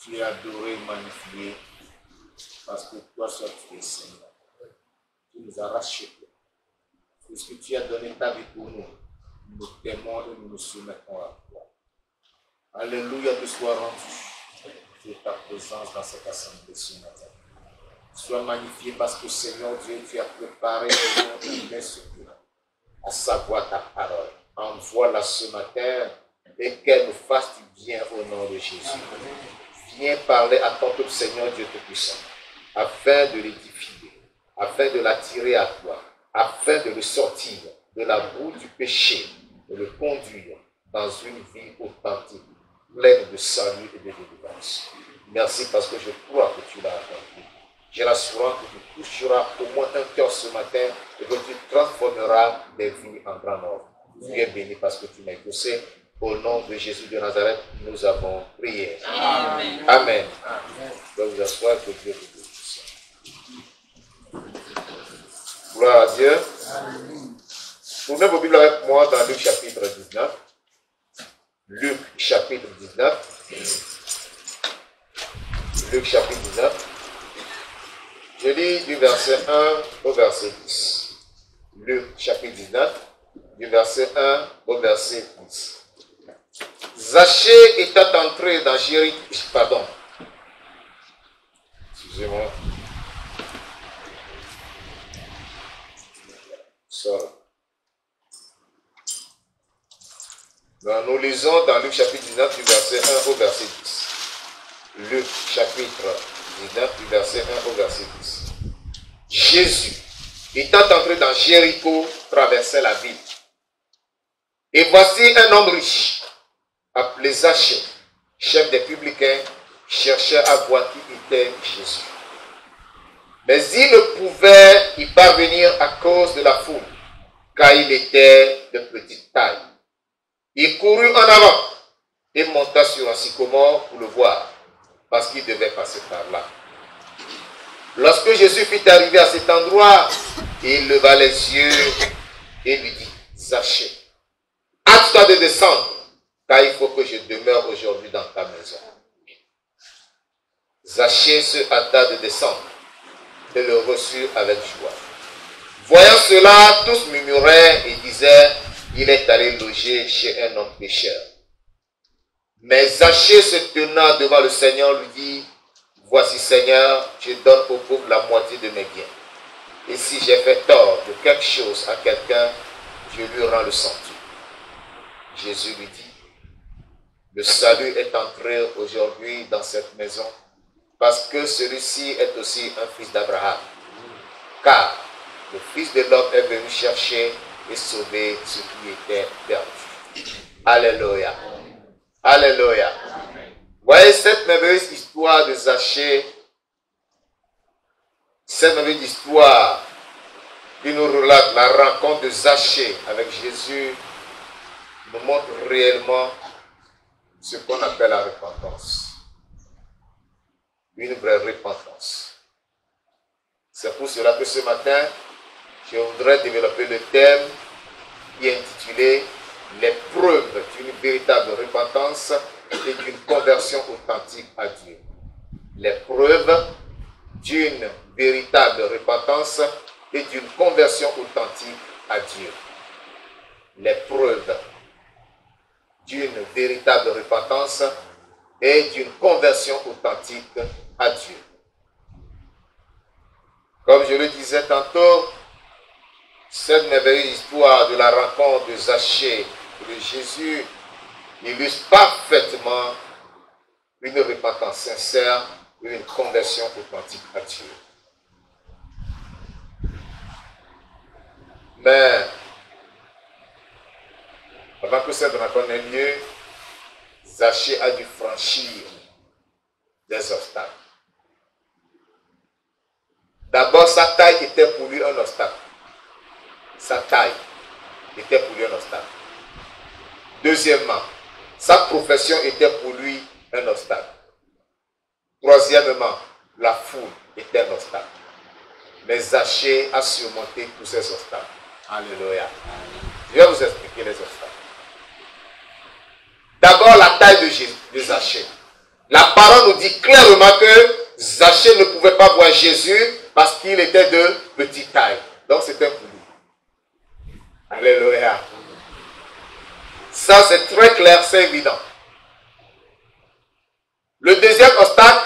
Tu es adoré, magnifié, parce que toi seul tu es Seigneur. Tu nous as rachetés. Puisque tu as donné ta vie pour nous, nous t'aimons et nous nous soumettons à toi. Alléluia, te soit rendu de ta présence dans cette assemblée ce matin. Sois magnifié parce que Seigneur Dieu, tu as préparé pour nous une messe à savoir ta parole. Envoie-la ce matin et qu'elle nous fasse du bien au nom de Jésus. Viens parler à ton peuple, Seigneur Dieu Tout-Puissant, afin de l'édifier, afin de l'attirer à toi, afin de le sortir de la boue du péché, de le conduire dans une vie authentique, pleine de salut et de délivrance. Merci parce que je crois que tu l'as accompli. J'ai l'assurance que tu toucheras au moins un cœur ce matin et que tu transformeras des vies en grand nombre. Tu es béni parce que tu m'as exaucé. Au nom de Jésus de Nazareth, nous avons prié. Amen. Amen. Je vais vous asseoir, que Dieu vous bénisse. Gloire à Dieu. Tournez vos Bibles avec moi dans Luc chapitre 19. Luc chapitre 19. Luc chapitre 19. Je lis du verset 1 au verset 10. Luc chapitre 19, du verset 1 au verset 10. Zachée était entré dans Jéricho. Pardon. Excusez-moi. Nous lisons dans Luc chapitre 19, du verset 1 au verset 10. Luc chapitre 19, du verset 1 au verset 10. Jésus, étant entré dans Jéricho, traversait la ville. Et voici un homme riche, appelé Zachée, chef des publicains, cherchait à voir qui était Jésus. Mais il ne pouvait y parvenir à cause de la foule, car il était de petite taille. Il courut en avant et monta sur un sycomore pour le voir, parce qu'il devait passer par là. Lorsque Jésus fut arrivé à cet endroit, il leva les yeux et lui dit, Zachée, hâte-toi de descendre, car il faut que je demeure aujourd'hui dans ta maison. Zachée se hâta de descendre et le reçut avec joie. Voyant cela, tous murmuraient et disaient, il est allé loger chez un homme pécheur. Mais Zachée se tenant devant le Seigneur lui dit, voici Seigneur, je donne aux pauvres la moitié de mes biens. Et si j'ai fait tort de quelque chose à quelqu'un, je lui rends le centuple. Jésus lui dit, le salut est entré aujourd'hui dans cette maison, parce que celui-ci est aussi un fils d'Abraham. Car le Fils de l'homme est venu chercher et sauver ce qui était perdu. Alléluia. Alléluia. Voyez cette merveilleuse histoire de Zachée, cette merveilleuse histoire qui nous relate la rencontre de Zachée avec Jésus, nous montre réellement ce qu'on appelle la repentance. Une vraie repentance. C'est pour cela que ce matin, je voudrais développer le thème qui est intitulé « Les preuves d'une véritable repentance et d'une conversion authentique à Dieu ». Les preuves d'une véritable repentance et d'une conversion authentique à Dieu. Les preuves d'une véritable repentance et d'une conversion authentique à Dieu. Comme je le disais tantôt, cette merveilleuse histoire de la rencontre de Zachée et de Jésus illustre parfaitement une repentance sincère et une conversion authentique à Dieu. Mais avant que cette rencontre ait lieu, Zachée a dû franchir des obstacles. D'abord, sa taille était pour lui un obstacle. Sa taille était pour lui un obstacle. Deuxièmement, sa profession était pour lui un obstacle. Troisièmement, la foule était un obstacle. Mais Zachée a surmonté tous ces obstacles. Alléluia. Je vais vous expliquer les obstacles. D'abord, la taille de Zachée. la parole nous dit clairement que Zachée ne pouvait pas voir Jésus parce qu'il était de petite taille. Donc c'est un poulu. Alléluia. Ça c'est très clair, c'est évident. Le deuxième obstacle,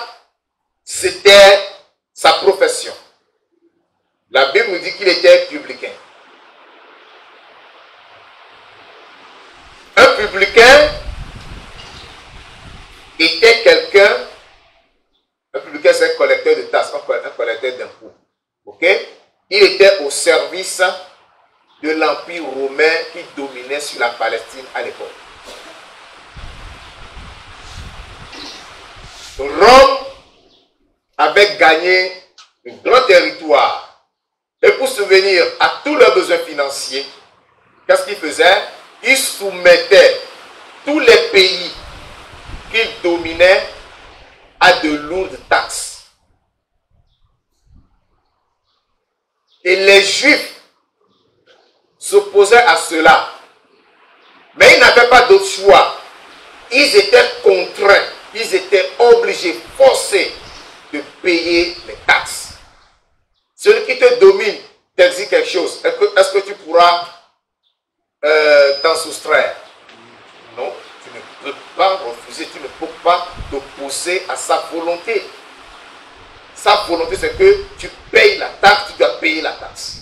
c'était sa profession. La Bible nous dit qu'il était publicain. Un publicain était quelqu'un, un publicain c'est un collecteur de taxes, un collecteur d'impôts. Ok? Il était au service de l'Empire romain qui dominait sur la Palestine à l'époque. Rome avait gagné un grand territoire. Et pour subvenir à tous leurs besoins financiers, qu'est-ce qu'ils faisaient? Ils soumettaient tous les pays qu'ils dominaient à de lourdes taxes. Et les Juifs s'opposaient à cela. Mais ils n'avaient pas d'autre choix. Ils étaient contraints, ils étaient obligés, forcés de payer les taxes. Celui qui te domine t'exige quelque chose. Est-ce que tu pourras t'en soustraire? Non, tu ne peux pas refuser, tu ne peux pas t'opposer à sa volonté. Sa volonté, c'est que tu payes la taxe, tu dois payer la taxe.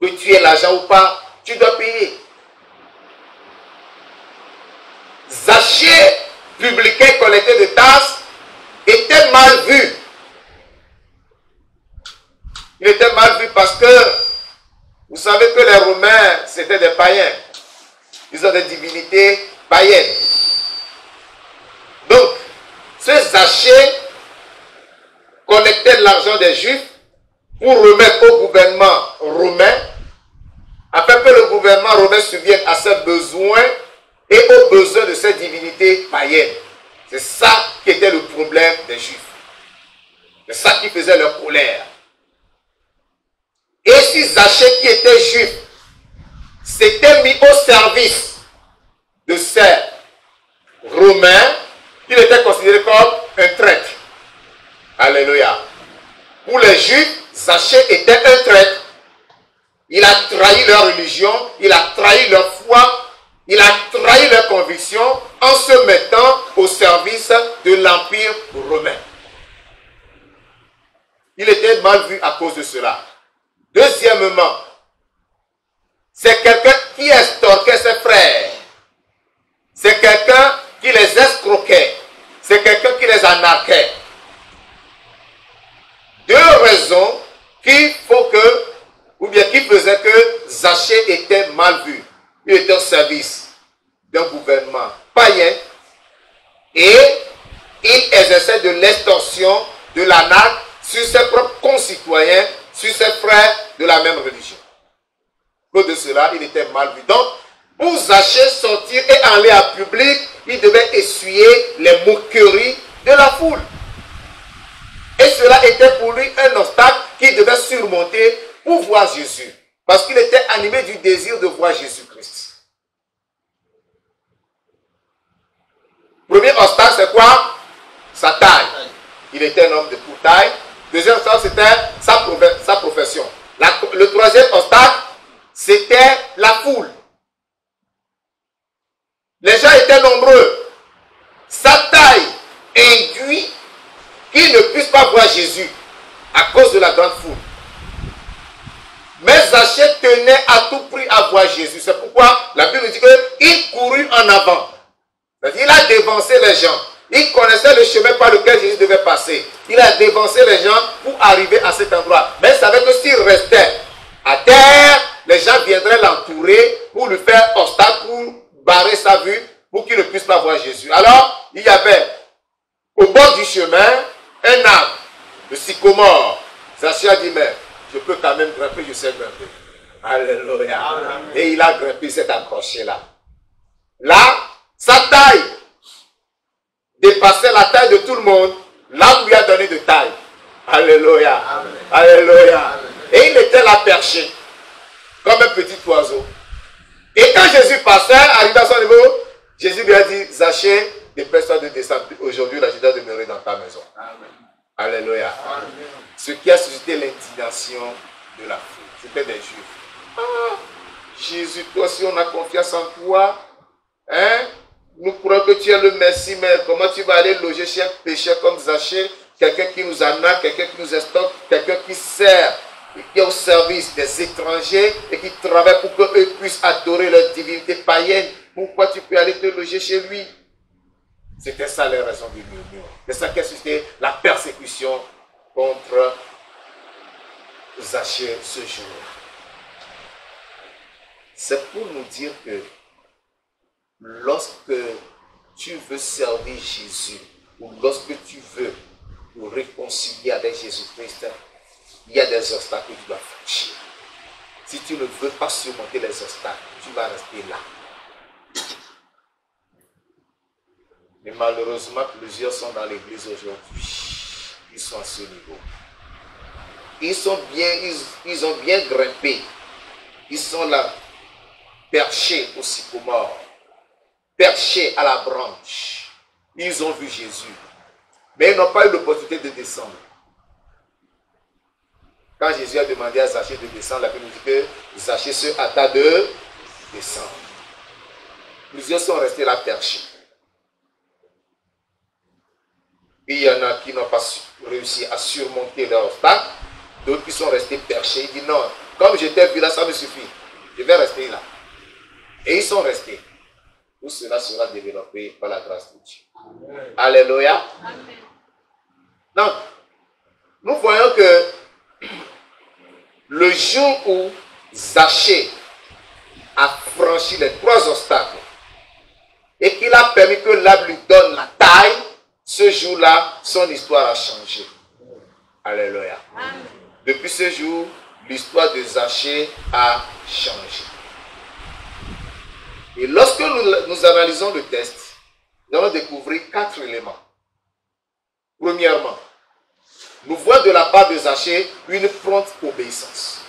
Que tu aies l'argent ou pas, tu dois payer. Zachée, publicain, collecteur de taxes, était mal vu. Il était mal vu parce que vous savez que les Romains, c'était des païens. Ils ont des divinités païennes. Donc, ce Zachée collectait de l'argent des Juifs pour remettre au gouvernement romain, afin que le gouvernement romain subvienne à ses besoins et aux besoins de ces divinités païennes. C'est ça qui était le problème des Juifs. C'est ça qui faisait leur colère. Et si Zachée, qui était juif, s'était mis au service de ces Romains, il était considéré comme un traître. Alléluia. Pour les Juifs, Zachée était un traître. Il a trahi leur religion, il a trahi leur foi, il a trahi leur conviction en se mettant au service de l'Empire romain. Il était mal vu à cause de cela. Deuxièmement, c'est quelqu'un qui extorquait ses frères. C'est quelqu'un qui les escroquait. C'est quelqu'un qui les arnaquait. Deux raisons qui faisaient que Zachée était mal vu. Il était au service d'un gouvernement païen et il exerçait de l'extorsion, de l'arnaque sur ses propres concitoyens, sur ses frères de la même religion. Pour de cela, il était mal vu. Donc, pour Zachée sortir et aller en public, il devait essuyer les moqueries de la foule. Et cela était pour lui un obstacle qu'il devait surmonter pour voir Jésus. Parce qu'il était animé du désir de voir Jésus-Christ. Premier obstacle, c'est quoi? Sa taille. Il était un homme de courte taille. Deuxième obstacle, c'était sa profession. Le troisième obstacle, c'était la foule. Les gens étaient nombreux. Sa taille induit qu'il ne puisse pas voir Jésus à cause de la grande foule. Mais Zachée tenait à tout prix à voir Jésus. C'est pourquoi la Bible dit qu'il courut en avant. C'est-à-dire, il a dévancé les gens. Il connaissait le chemin par lequel Jésus devait passer. Il a dévancé les gens pour arriver à cet endroit. Mais il savait que s'il restait à terre, les gens viendraient l'entourer pour lui faire obstacle, pour barrer sa vue, pour qu'il ne puisse pas voir Jésus. Alors, il y avait au bord du chemin un arbre, le sycomore. Zachée a dit, mais je peux quand même grimper, je sais grimper. Alléluia. Amen. Et il a grimpé, il s'est accroché là. Là, sa taille dépassait la taille de tout le monde. Là où il a donné de taille. Alléluia. Amen. Alléluia. Amen. Et il était là perché, comme un petit oiseau. Et quand Jésus passait, arrivé à son niveau, Jésus lui a dit, Zachée, dépêche-toi de descendre. Aujourd'hui, là, je dois demeurer dans ta maison. Amen. Alléluia. Amen. Ce qui a suscité l'indignation de la foule, c'était des Juifs. Ah, Jésus, toi aussi, on a confiance en toi. Hein? Nous croyons que tu es le Messie, mais comment tu vas aller loger chez un pécheur comme Zachée, quelqu'un qui nous arnaque, quelqu'un qui nous estompe, quelqu'un qui sert, qui est au service des étrangers et qui travaille pour qu'eux puissent adorer leur divinité païenne. Pourquoi tu peux aller te loger chez lui? C'était ça les raisons du murmure. C'est ça qui a suscité la persécution contre Zachée ce jour. C'est pour nous dire que lorsque tu veux servir Jésus ou lorsque tu veux te réconcilier avec Jésus-Christ, il y a des obstacles que tu dois franchir. Si tu ne veux pas surmonter les obstacles, tu vas rester là. Mais malheureusement, plusieurs sont dans l'église aujourd'hui. Ils sont à ce niveau. Ils ont bien grimpé. Ils sont là, perchés au sycomore, perchés à la branche. Ils ont vu Jésus. Mais ils n'ont pas eu l'opportunité de descendre. Quand Jésus a demandé à Zachée de descendre, la Bible dit que Zachée se hâta de descendre. Plusieurs sont restés là perchés. Il y en a qui n'ont pas réussi à surmonter leur obstacle. D'autres qui sont restés perchés. Ils disent non, comme j'étais vu là, ça me suffit. Je vais rester là. Et ils sont restés. Tout cela sera développé par la grâce de Dieu. Amen. Alléluia. Amen. Donc, nous voyons que le jour où Zachée a franchi les 3 obstacles et qu'il a permis que l'arbre lui donne la taille, ce jour-là, son histoire a changé. Alléluia. Amen. Depuis ce jour, l'histoire de Zachée a changé. Et lorsque nous analysons le test, nous allons découvrir 4 éléments. Premièrement, nous voyons de la part de Zachée une prompte obéissance.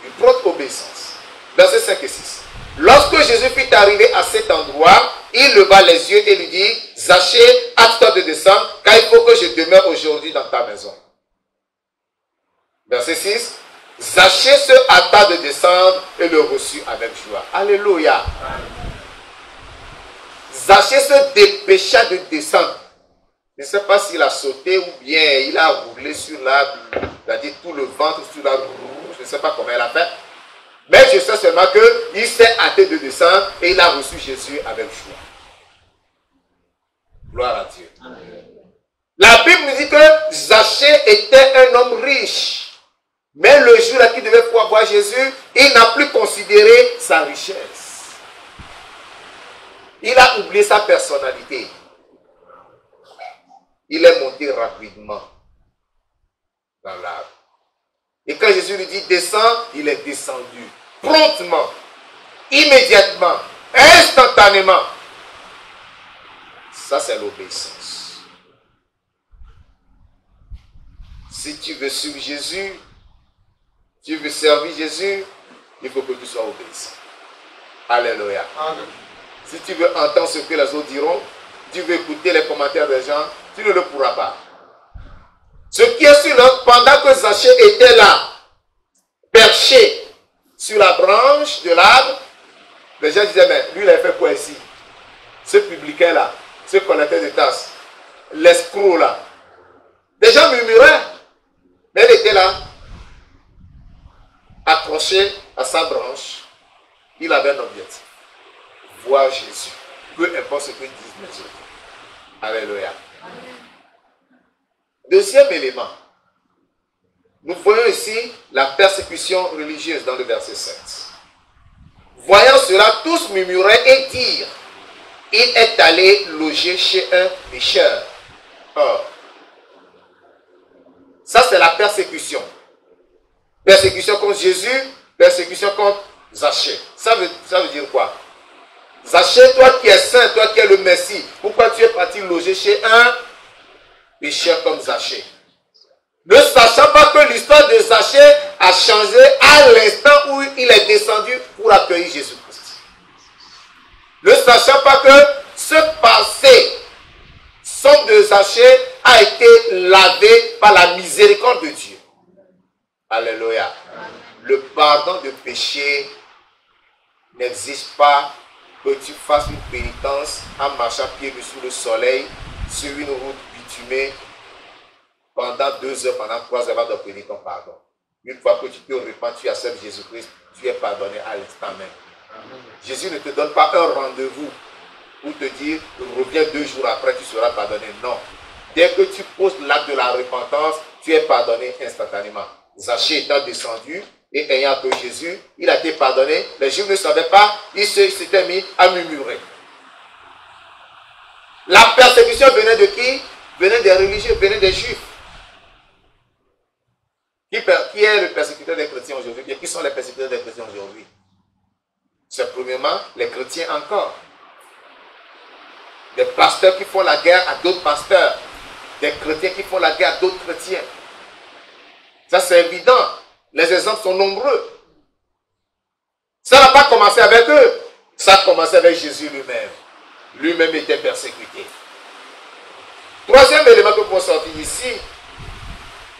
Une prompte obéissance. Versets 5 et 6. Lorsque Jésus fut arrivé à cet endroit, il leva les yeux et lui dit, Zachée, hâte-toi de descendre, car il faut que je demeure aujourd'hui dans ta maison. Verset 6. Zachée se hâta de descendre et le reçut avec joie. Alléluia. Zachée se dépêcha de descendre. Je ne sais pas s'il a sauté ou bien il a roulé sur l'arbre, c'est-à-dire tout le ventre sur l'arbre. Je ne sais pas comment il a fait. Mais je sais seulement qu'il s'est hâté de descendre et il a reçu Jésus avec joie. Gloire à Dieu. Amen. La Bible nous dit que Zachée était un homme riche. Mais le jour-là qu'il devait pouvoir voir Jésus, il n'a plus considéré sa richesse. Il a oublié sa personnalité. Il est monté rapidement dans l'arbre. Et quand Jésus lui dit descends, il est descendu. Promptement, immédiatement, instantanément. Ça, c'est l'obéissance. Si tu veux suivre Jésus, tu veux servir Jésus, il faut que tu sois obéissant. Alléluia. Amen. Si tu veux entendre ce que les autres diront, tu veux écouter les commentaires des gens, tu ne le pourras pas. Ce qui est sûr, pendant que Zachée était là, perché sur la branche de l'arbre, les gens disaient, mais lui, il a fait quoi ici? Ce publicain-là, ce collecteur de tasses, l'escroc là. Les gens murmuraient, mais il était là, accroché à sa branche. Il avait un objectif. Voir Jésus. Peu importe ce que disent les autres. Alléluia. Deuxième élément. Nous voyons ici la persécution religieuse dans le verset 7. Voyant cela, tous murmuraient et dirent, il est allé loger chez un pécheur. Or, ça c'est la persécution. Persécution contre Jésus, persécution contre Zachée. Ça veut dire quoi? Zachée, toi qui es saint, toi qui es le Messie, pourquoi tu es parti loger chez un pécheur comme Zachée? Ne sachant pas que l'histoire de Zachée a changé à l'instant où il est descendu pour accueillir Jésus-Christ. Ne sachant pas que ce Zaché a été lavé par la miséricorde de Dieu. Alléluia. Le pardon de péché n'existe pas que tu fasses une pénitence en marchant pieds nus sous le soleil sur une route bitumée pendant 2 heures, pendant 3 heures avant d'obtenir ton pardon. Une fois que tu te repens, tu acceptes Jésus-Christ, tu es pardonné à l'instant même. Amen. Jésus ne te donne pas un rendez-vous pour te dire, reviens 2 jours après, tu seras pardonné. Non. Dès que tu poses l'acte de la repentance, tu es pardonné instantanément. Zaché étant descendu et ayant appelé Jésus, il a été pardonné. Les Juifs ne savaient pas, ils s'étaient mis à murmurer. La persécution venait de qui? Venait des religieux, venait des Juifs. Qui est le persécuteur des chrétiens aujourd'hui? Qui sont les persécuteurs des chrétiens aujourd'hui? C'est premièrement les chrétiens encore. Des pasteurs qui font la guerre à d'autres pasteurs. Des chrétiens qui font la guerre à d'autres chrétiens. Ça c'est évident. Les exemples sont nombreux. Ça n'a pas commencé avec eux. Ça a commencé avec Jésus lui-même. Lui-même était persécuté. Troisième élément que vous pouvez sortir ici,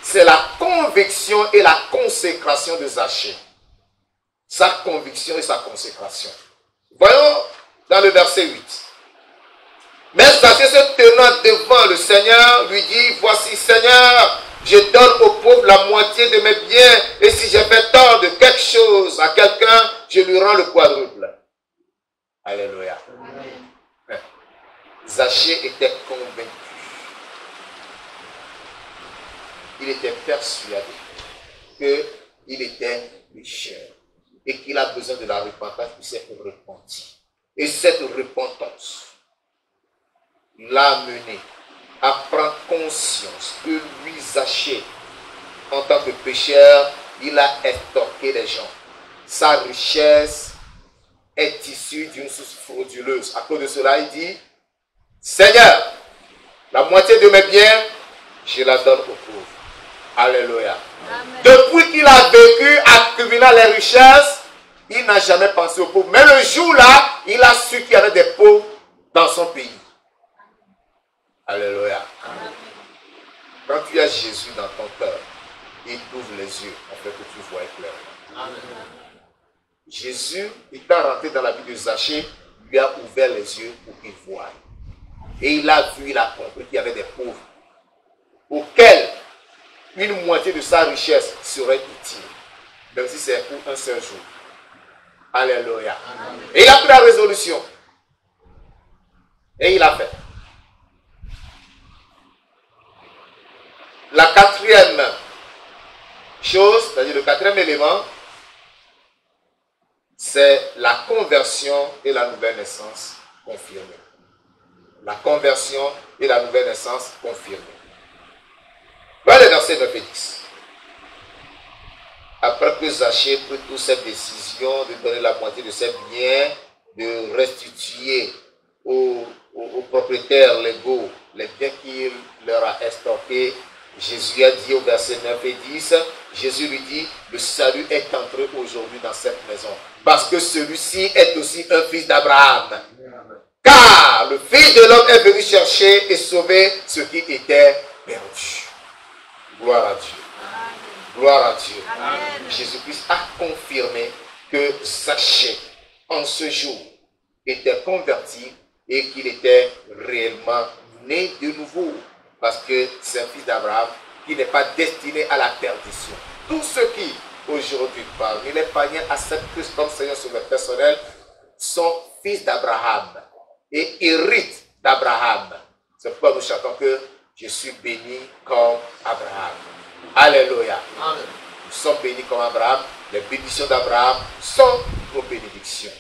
c'est la conviction et la consécration de Zaché. Sa conviction et sa consécration. Voyons dans le verset 8. Mais Zaché se tenant devant le Seigneur, lui dit, voici Seigneur, je donne aux pauvres la moitié de mes biens, et si j'ai fait tort de quelque chose à quelqu'un, je lui rends le quadruple. Alléluia. Zaché était convaincu. Il était persuadé qu'il était pécheur et qu'il a besoin de la repentance pour s'être repenti. Et cette repentance l'a amené à prendre conscience que lui, Zaché, en tant que pécheur, il a extorqué les gens. Sa richesse est issue d'une source frauduleuse. À cause de cela, il dit, Seigneur, la moitié de mes biens, je la donne aux pauvres. Alléluia. Amen. Depuis qu'il a vécu accumulant les richesses, il n'a jamais pensé aux pauvres. Mais le jour-là, il a su qu'il y avait des pauvres dans son pays. Alléluia. Amen. Quand tu as Jésus dans ton cœur, il t'ouvre les yeux afin que tu vois clairement. Amen. Jésus, étant rentré dans la vie de Zaché, lui a ouvert les yeux pour qu'il voie. Et il a vu, il a compris qu'il y avait des pauvres auxquels une moitié de sa richesse serait utile, même si c'est pour un seul jour. Alléluia. Amen. Et il a pris la résolution. Et il a fait. La quatrième chose, c'est-à-dire le quatrième élément, c'est la conversion et la nouvelle naissance confirmée. La conversion et la nouvelle naissance confirmée. Voilà le verset 9 et 10. Après que Zaché prit toute cette décision de donner la moitié de ses biens, de restituer aux propriétaires légaux les biens qu'il leur a extorqués, Jésus a dit au verset 9 et 10, Jésus lui dit, le salut est entré aujourd'hui dans cette maison, parce que celui-ci est aussi un fils d'Abraham. Car le Fils de l'homme est venu chercher et sauver ce qui était perdu. Gloire à Dieu. Amen. Gloire à Dieu. Jésus-Christ a confirmé que Zaché, en ce jour, était converti et qu'il était réellement né de nouveau. Parce que c'est un fils d'Abraham qui n'est pas destiné à la perdition. Tous ceux qui, aujourd'hui, parmi les païens, acceptent Christ comme Seigneur Sauveur personnel, sont fils d'Abraham et héritent d'Abraham. C'est pourquoi nous chantons que je suis béni comme Abraham. Alléluia. Amen. Nous sommes bénis comme Abraham. Les bénédictions d'Abraham sont nos bénédictions.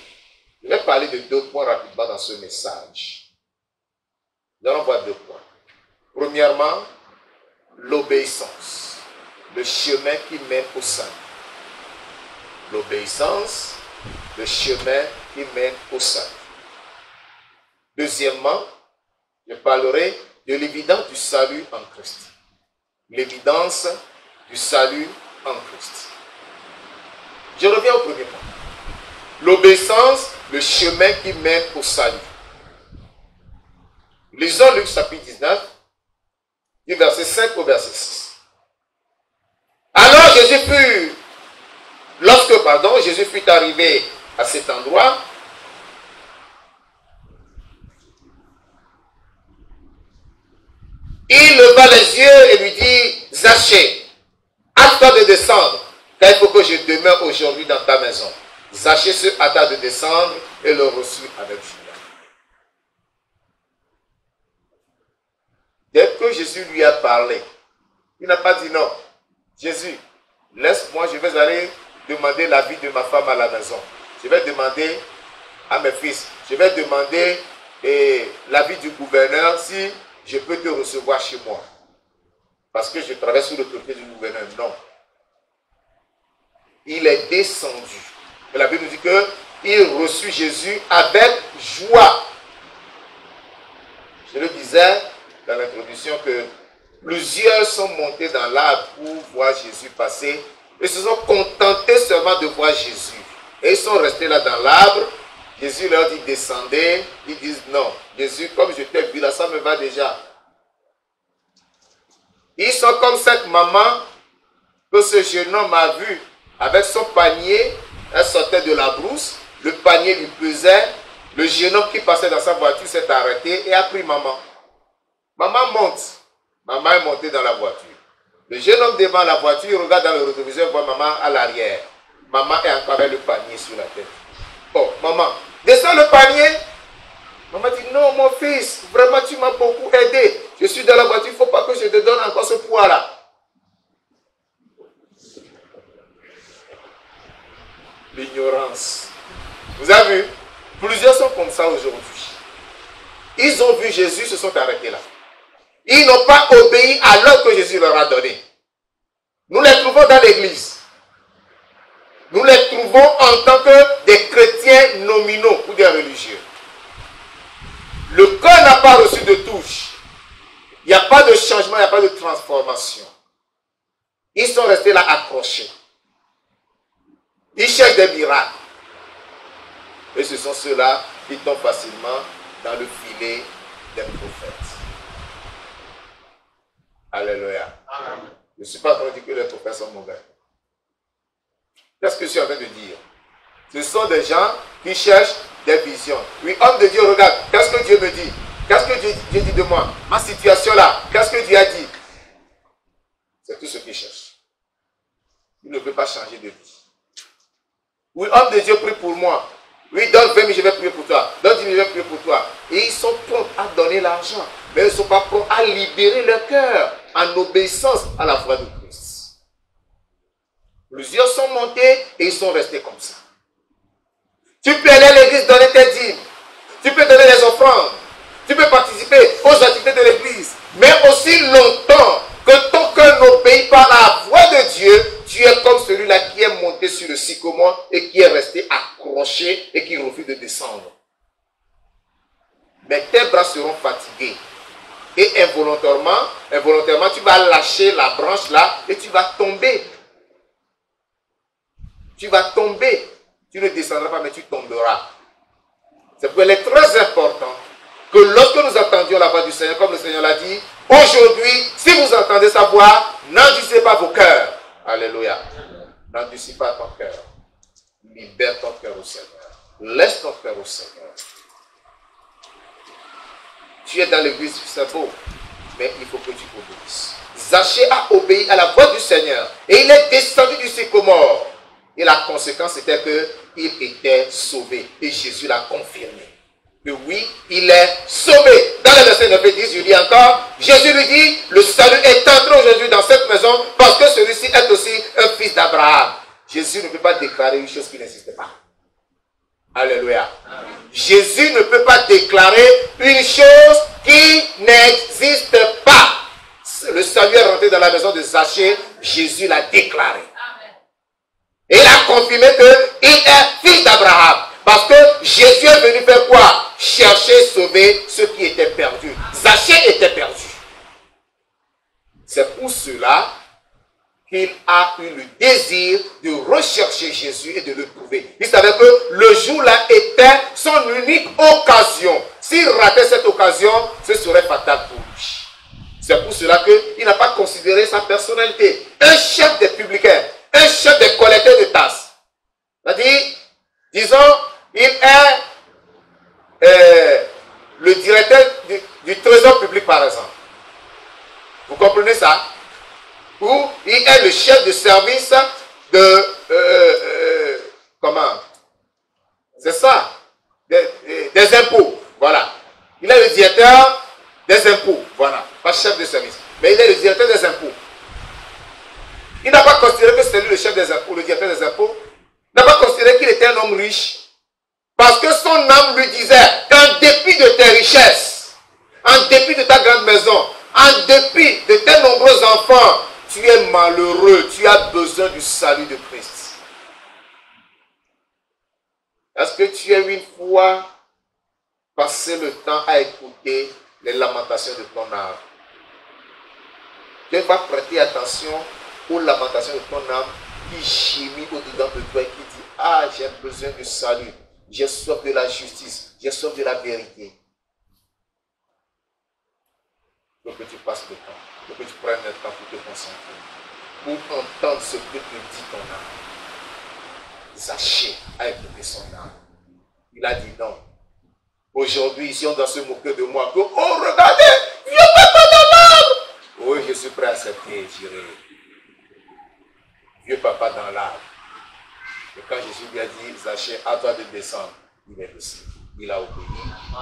Je vais parler de 2 points rapidement dans ce message. Nous allons voir 2 points. Premièrement, l'obéissance. Le chemin qui mène au salut. L'obéissance, le chemin qui mène au salut. Deuxièmement, je parlerai de l'évidence du salut en Christ. L'évidence du salut en Christ. Je reviens au premier point. L'obéissance, le chemin qui mène au salut. Lisons Luc chapitre 19, du verset 5 au verset 6. Alors Jésus fut arrivé à cet endroit, il leva les yeux et lui dit, Zachée, hâte-toi de descendre, car il faut que je demeure aujourd'hui dans ta maison. Zachée se hâta de descendre et le reçut avec joie. Dès que Jésus lui a parlé, il n'a pas dit non. Jésus, laisse-moi, je vais aller demander l'avis de ma femme à la maison. Je vais demander à mes fils, je vais demander l'avis du gouverneur si je peux te recevoir chez moi. Parce que je travaille sous l'autorité du gouverneur. Non. Il est descendu. Et la Bible nous dit qu'il reçut Jésus avec joie. Je le disais dans l'introduction que plusieurs sont montés dans l'arbre pour voir Jésus passer et se sont contentés seulement de voir Jésus. Et ils sont restés là dans l'arbre. Jésus leur dit descendez. Ils disent non. Jésus, comme je t'ai vu là, ça me va déjà. Ils sont comme cette maman que ce jeune homme a vu avec son panier. Elle sortait de la brousse. Le panier lui pesait. Le jeune homme qui passait dans sa voiture s'est arrêté et a pris maman. Maman monte. Maman est montée dans la voiture. Le jeune homme devant la voiture, il regarde dans le rétroviseur, voit maman à l'arrière. Maman est encore avec le panier sur la tête. Oh, maman, descends le panier. Maman dit, non, mon fils, vraiment, tu m'as beaucoup aidé. Je suis dans la voiture, il ne faut pas que je te donne encore ce poids-là. L'ignorance. Vous avez vu? Plusieurs sont comme ça aujourd'hui. Ils ont vu Jésus, se sont arrêtés là. Ils n'ont pas obéi à l'ordre que Jésus leur a donné. Nous les trouvons dans l'église. Nous les trouvons en tant que des chrétiens nominaux ou des religieux. Le cœur n'a pas reçu de touche. Il n'y a pas de changement, il n'y a pas de transformation. Ils sont restés là accrochés. Ils cherchent des miracles. Et ce sont ceux-là qui tombent facilement dans le filet des prophètes. Alléluia. Amen. Je ne suis pas en train de dire que les prophètes sont mauvais. Qu'est-ce que je suis en train de dire? Ce sont des gens qui cherchent des visions. Oui, homme de Dieu, regarde, qu'est-ce que Dieu me dit? Qu'est-ce que Dieu dit de moi? Ma situation là, qu'est-ce que Dieu a dit? C'est tout ce qu'ils cherchent. Il ne peut pas changer de vie. Oui, homme de Dieu, prie pour moi. Oui, donne 20 000, je vais prier pour toi. Donne 10 000, je vais prier pour toi. Et ils sont prêts à donner l'argent. Mais ils ne sont pas prêts à libérer leur cœur en obéissance à la foi de Christ. Plusieurs sont montés et ils sont restés comme ça. Tu peux aller à l'église donner tes dîmes. Tu peux donner les offrandes. Tu peux participer aux activités de l'église. Mais aussi longtemps que ton cœur n'obéit pas à la voix de Dieu, tu es comme celui-là qui est monté sur le sycomore et qui est resté accroché et qui refuse de descendre. Mais tes bras seront fatigués. Et involontairement, tu vas lâcher la branche là et tu vas tomber. Tu vas tomber. Tu ne descendras pas, mais tu tomberas. C'est pourquoi il est très important que lorsque nous entendions la voix du Seigneur, comme le Seigneur l'a dit, aujourd'hui, si vous entendez sa voix, n'endurcissez pas vos cœurs. Alléluia. N'endurcis pas ton cœur. Libère ton cœur au Seigneur. Laisse ton cœur au Seigneur. Tu es dans l'église, c'est beau, mais il faut que tu obéisses. Zachée a obéi à la voix du Seigneur et il est descendu du sycomore. Et la conséquence était qu'il était sauvé. Et Jésus l'a confirmé. Que oui, il est sauvé. Dans le verset 9 et 10, je dis encore, Jésus lui dit, le salut est entré aujourd'hui dans cette maison parce que celui-ci est aussi un fils d'Abraham. Jésus ne peut pas déclarer une chose qui n'existe pas. Alléluia. Amen. Jésus ne peut pas déclarer une chose qui n'existe pas. Le salut est rentré dans la maison de Zachée, Jésus l'a déclaré. Et il a confirmé qu'il est fils d'Abraham. Parce que Jésus est venu faire quoi? Chercher, sauver ceux qui étaient perdus. Zachée était perdu. C'est pour cela qu'il a eu le désir de rechercher Jésus et de le trouver. Il savait que le jour-là était son unique occasion. S'il ratait cette occasion, ce serait fatal pour lui. C'est pour cela qu'il n'a pas considéré sa personnalité. Un chef des publicains, un chef des collecteurs de tasses. C'est-à-dire, disons, il est le directeur du trésor public, par exemple. Vous comprenez ça? Ou il est le chef de service de... comment? C'est ça. Des impôts. Voilà. Il est le directeur des impôts. Voilà. Pas chef de service. Mais il est le directeur des impôts. Il n'a pas considéré que c'était lui le chef des impôts, le directeur des impôts. Il n'a pas considéré qu'il était un homme riche. Parce que son âme lui disait, en dépit de tes richesses, en dépit de ta grande maison, en dépit de tes nombreux enfants, tu es malheureux, tu as besoin du salut de Christ. Est-ce que tu as une fois passé le temps à écouter les lamentations de ton âme? Tu vas prêter attention aux lamentations de ton âme qui gémit au-dedans de toi et qui dit, ah, j'ai besoin du salut, j'ai soif de la justice, j'ai soif de la vérité. Il faut que tu passes le temps, il faut que tu prennes le temps pour te concentrer, pour entendre ce que te dit ton âme. Zaché a écouté son âme. Il a dit non. Aujourd'hui, ici, on doit se moquer de moi. Oh, regardez, vieux papa dans l'arbre. Oui, je suis prêt à accepter, j'irai. Vieux papa dans l'arbre. Et quand Jésus lui a dit, Zaché, à toi de descendre, il est descendu. Il a obéi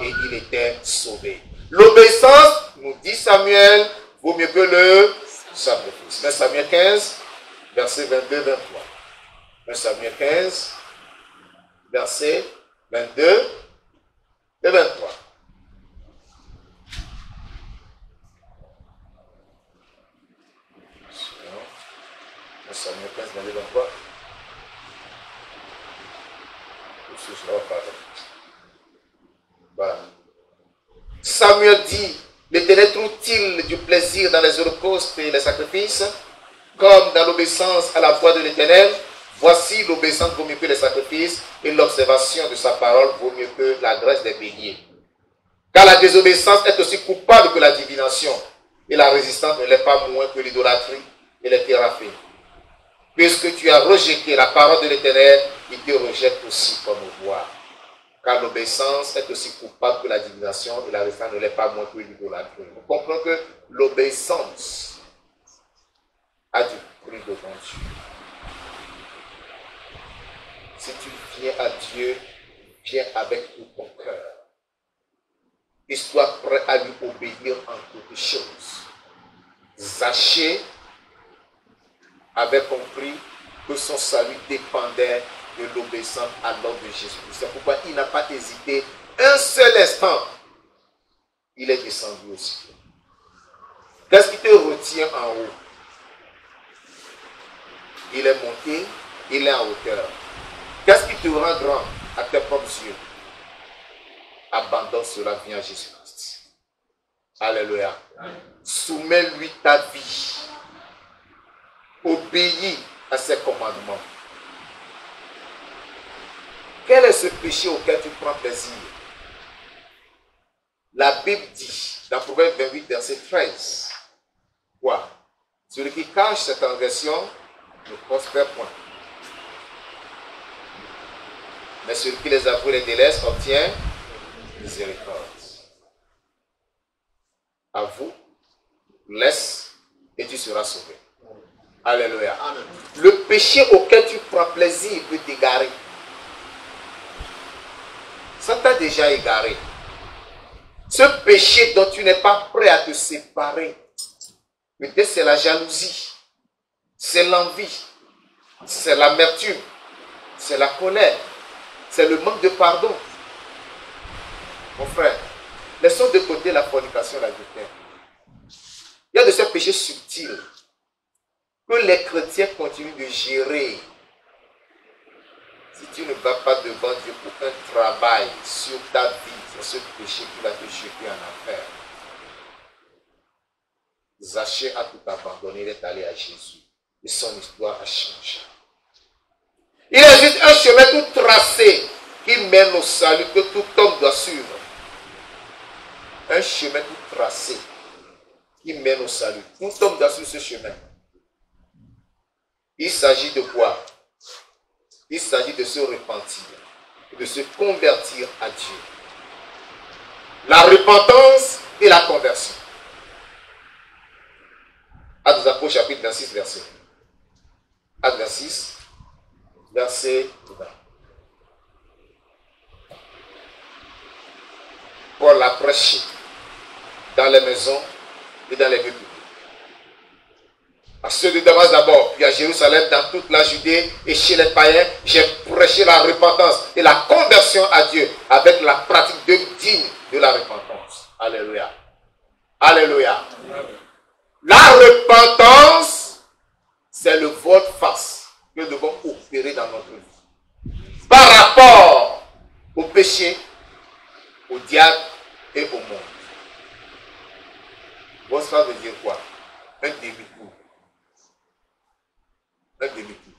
et il était sauvé. L'obéissance, nous dit Samuel, vaut mieux que le sacrifice. Mais Samuel 15, verset 22-23. Mais Samuel 15, verset 22 et 23. Samuel 15, 22 et 23. Voilà. Samuel dit, l'Éternel trouve-t-il du plaisir dans les holocaustes et les sacrifices, comme dans l'obéissance à la voix de l'Éternel? Voici, l'obéissance vaut mieux que les sacrifices, et l'observation de sa parole vaut mieux que la graisse des béliers. Car la désobéissance est aussi coupable que la divination, et la résistance ne l'est pas moins que l'idolâtrie et les thérapies. Puisque tu as rejeté la parole de l'Éternel, il te rejette aussi comme voix. Car l'obéissance est aussi coupable que la divination, et la résistance ne l'est pas moins que l'idolâtrie. Nous comprenons que l'obéissance a du prix devant Dieu. Si tu viens à Dieu, viens avec tout ton cœur. Et sois prêt à lui obéir en toutes choses. Zaché avait compris que son salut dépendait de l'obéissance à l'ordre de Jésus. C'est pourquoi il n'a pas hésité un seul instant. Il est descendu aussi. Qu'est-ce qui te retient en haut? Il est monté, il est en hauteur. Qu'est-ce qui te rend grand à tes propres yeux? Abandonne cela, viens à Jésus-Christ. Alléluia. Soumets-lui ta vie. Obéis à ses commandements. Quel est ce péché auquel tu prends plaisir? La Bible dit, dans Proverbe 28, verset 13, quoi? Celui qui cache cette transgression ne prospère point. Mais celui qui les avoue et les délaisse obtient miséricorde. Avoue, laisse et tu seras sauvé. Alléluia. Amen. Le péché auquel tu prends plaisir peut t'égarer. Ça t'a déjà égaré. Ce péché dont tu n'es pas prêt à te séparer, peut-être c'est la jalousie, c'est l'envie, c'est l'amertume, c'est la colère, c'est le manque de pardon. Mon frère, laissons de côté la fornication et l'adultère. Il y a de ces péchés subtils que les chrétiens continuent de gérer. Si tu ne vas pas devant Dieu pour un travail sur ta vie, c'est ce péché qui va te jeter en enfer. Zaché a tout abandonné, il est allé à Jésus. Et son histoire a changé. Il existe un chemin tout tracé qui mène au salut que tout homme doit suivre. Un chemin tout tracé qui mène au salut. Nous sommes dans ce chemin. Il s'agit de quoi? Il s'agit de se repentir, de se convertir à Dieu. La repentance et la conversion. Actes des Apôtres, chapitre 26, verset. Actes 26, verset 20. Paul l'a prêché dans les maisons et dans les lieux publics. À ceux de Damas d'abord, puis à Jérusalem, dans toute la Judée et chez les païens, j'ai prêché la repentance et la conversion à Dieu avec la pratique digne de la repentance. Alléluia. Alléluia. La repentance, c'est le volte-face que nous devons opérer dans notre vie. Par rapport au péché, au diable et au monde. Volte-face veut dire quoi? Un demi-tour. Un demi-tour.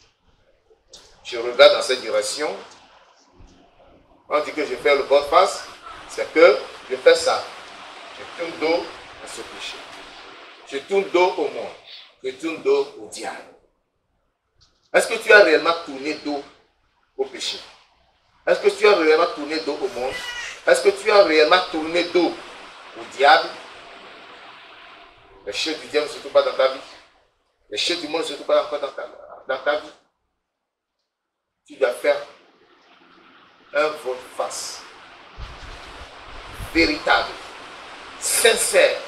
Je regarde dans cette direction. On dit que je fais le volte-face, c'est que je fais ça. Je tourne dos à ce péché. Je tourne dos au monde. Je tourne dos au diable. Est-ce que tu as réellement tourné dos au péché? Est-ce que tu as réellement tourné dos au monde? Est-ce que tu as réellement tourné dos au diable? Les choses du diable ne se trouvent pas dans ta vie. Les choses du monde ne se trouvent pas encore dans ta vie. Tu dois faire un volte-face véritable, sincère,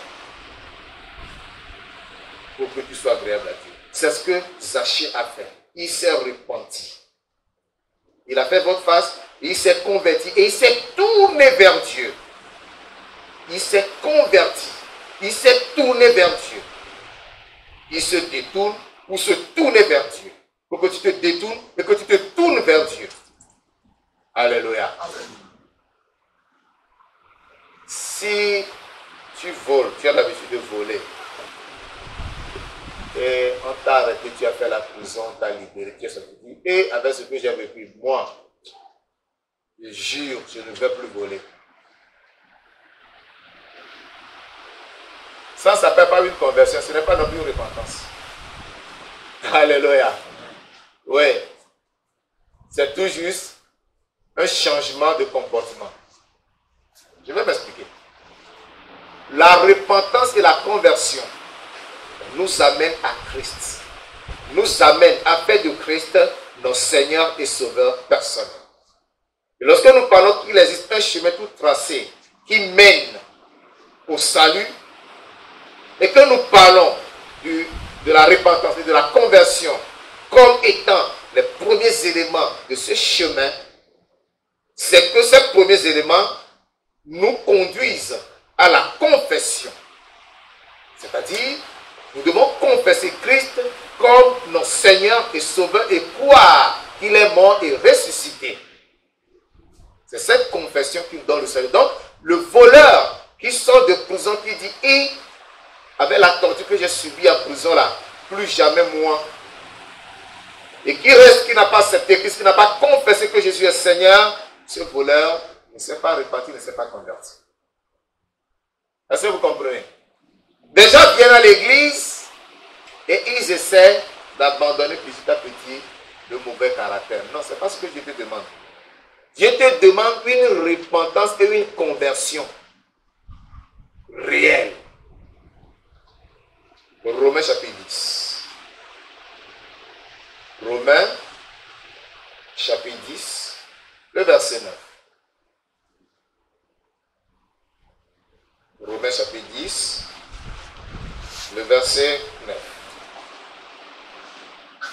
pour que tu sois agréable à Dieu. C'est ce que Zachée a fait. Il s'est repenti. Il a fait volte-face, il s'est converti et il s'est tourné vers Dieu. Il s'est converti. Il s'est tourné vers Dieu. Il se détourne pour se tourner vers Dieu. Pour que tu te détournes et que tu te tournes vers Dieu. Alléluia. Si tu voles, tu as l'habitude de voler, et on t'a arrêté, tu as fait la prison, on t'a libéré, tu es sorti. Et avec ce que j'ai vécu, moi, je jure, je ne vais plus voler. Ça ne s'appelle pas une conversion, ce n'est pas non plus une repentance. Alléluia. Oui. C'est tout juste un changement de comportement. Je vais m'expliquer. La repentance et la conversion nous amènent à Christ. Nous amènent à faire de Christ notre Seigneur et Sauveur personnel. Et lorsque nous parlons qu'il existe un chemin tout tracé qui mène au salut, et que nous parlons de la repentance et de la conversion comme étant les premiers éléments de ce chemin, c'est que ces premiers éléments nous conduisent à la confession. C'est-à-dire, nous devons confesser Christ comme notre Seigneur et Sauveur et croire qu'il est mort et ressuscité. C'est cette confession qui nous donne le salut. Donc, le voleur qui sort de prison, qui dit « Et avec la torture que j'ai subie en prison là, plus jamais moi. » Et qui reste, qui n'a pas accepté Christ, qui n'a pas confessé que Jésus est Seigneur, ce voleur ne s'est pas reparti, ne s'est pas converti. Est-ce que vous comprenez? Des gens viennent à l'église et ils essaient d'abandonner petit à petit le mauvais caractère. Non, ce n'est pas ce que Dieu te demande. Dieu te demande une repentance et une conversion réelle. Romains chapitre 10. Romains chapitre 10, le verset 9. Romains chapitre 10, le verset 9.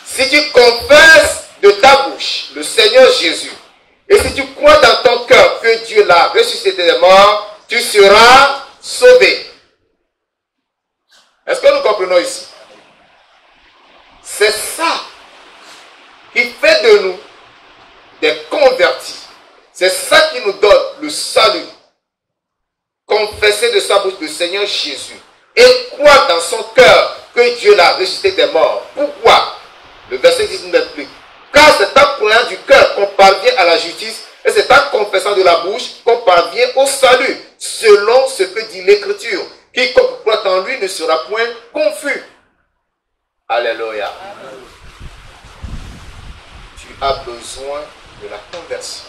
Si tu confesses de ta bouche le Seigneur Jésus, et si tu crois dans ton cœur que Dieu l'a ressuscité des morts, tu seras sauvé. Est-ce que nous comprenons ici? C'est ça qui fait de nous des convertis. C'est ça qui nous donne le salut. Confesser de sa bouche le Seigneur Jésus et croire dans son cœur que Dieu l'a ressuscité des morts. Pourquoi? Le verset 19 plus. Car c'est en croyant du cœur qu'on parvient à la justice et c'est en confessant de la bouche qu'on parvient au salut, selon ce que dit l'Écriture. Quiconque croit en lui ne ne sera point confus. Alléluia. Tu as besoin de la conversion.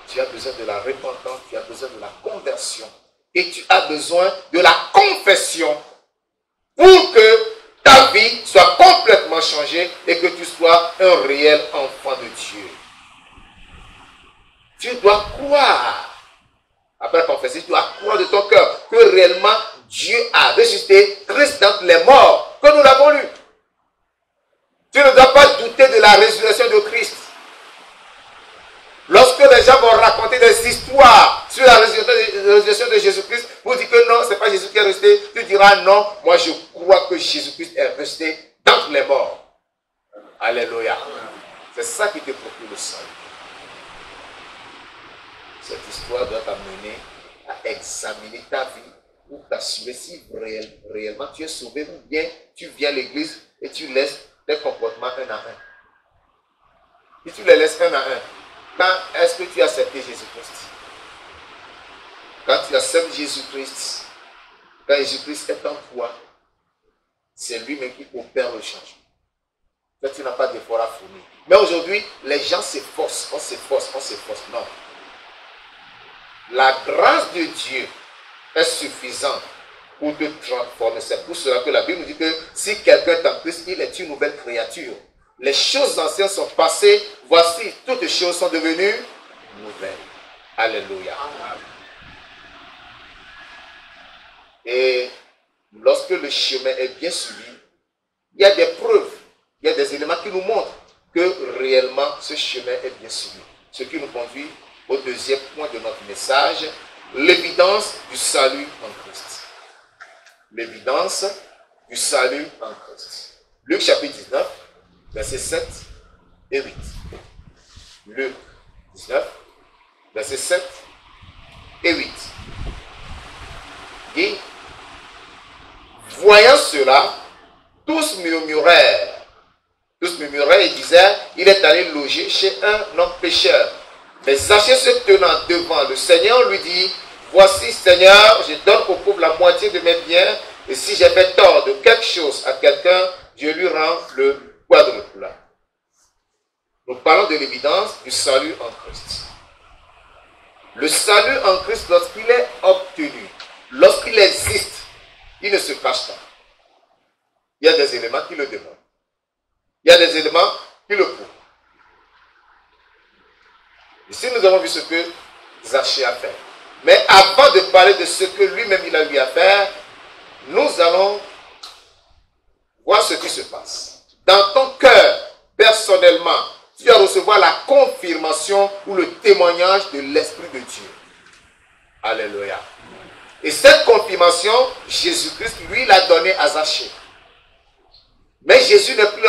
Tu as besoin de la repentance, tu as besoin de la conversion. Et tu as besoin de la confession pour que ta vie soit complètement changée et que tu sois un réel enfant de Dieu. Tu dois croire, après confesser, tu dois croire de ton cœur que réellement Dieu a ressuscité Christ d'entre les morts, comme nous l'avons lu. Tu ne dois pas douter de la résurrection de Christ. Lorsque les gens vont raconter des histoires sur la résurrection de Jésus-Christ, vous dites que non, ce n'est pas Jésus qui est resté, tu diras non, moi je crois que Jésus-Christ est resté d'entre les morts. Alléluia. C'est ça qui te procure le salut. Cette histoire doit t'amener à examiner ta vie pour t'assurer si réellement tu es sauvé ou bien tu viens à l'église et tu laisses tes comportements un à un. Si tu les laisses un à un, quand est-ce que tu as accepté Jésus-Christ? Quand tu acceptes Jésus-Christ, quand Jésus-Christ est en toi, c'est lui-même qui opère le changement. Toi, tu n'as pas d'effort à fournir. Mais aujourd'hui, les gens s'efforcent, on s'efforce. Non. La grâce de Dieu est suffisante pour te transformer. C'est pour cela que la Bible nous dit que si quelqu'un est en Christ, il est une nouvelle créature. Les choses anciennes sont passées, voici, toutes les choses sont devenues nouvelles. Alléluia. Et lorsque le chemin est bien suivi, il y a des preuves, il y a des éléments qui nous montrent que réellement ce chemin est bien suivi. Ce qui nous conduit au deuxième point de notre message, l'évidence du salut en Christ. L'évidence du salut en Christ. Luc chapitre 19, versets 7 et 8. Luc 19, versets 7 et 8. Dit, voyant cela, tous murmurèrent et disaient, il est allé loger chez un homme pécheur. Mais Zachée se tenant devant le Seigneur lui dit, voici Seigneur, je donne au pauvre la moitié de mes biens, et si j'ai fait tort de quelque chose à quelqu'un, je lui rends le quadruple. Nous parlons de l'évidence du salut en Christ. Le salut en Christ, lorsqu'il est obtenu, lorsqu'il existe, il ne se cache pas. Il y a des éléments qui le demandent. Il y a des éléments qui le prouvent. Ici, nous avons vu ce que Zachée a fait. Mais avant de parler de ce que lui-même il a eu à faire, nous allons voir ce qui se passe. Dans ton cœur, personnellement, tu vas recevoir la confirmation ou le témoignage de l'Esprit de Dieu. Alléluia. Et cette confirmation, Jésus-Christ, lui, l'a donnée à Zachée. Mais Jésus n'est plus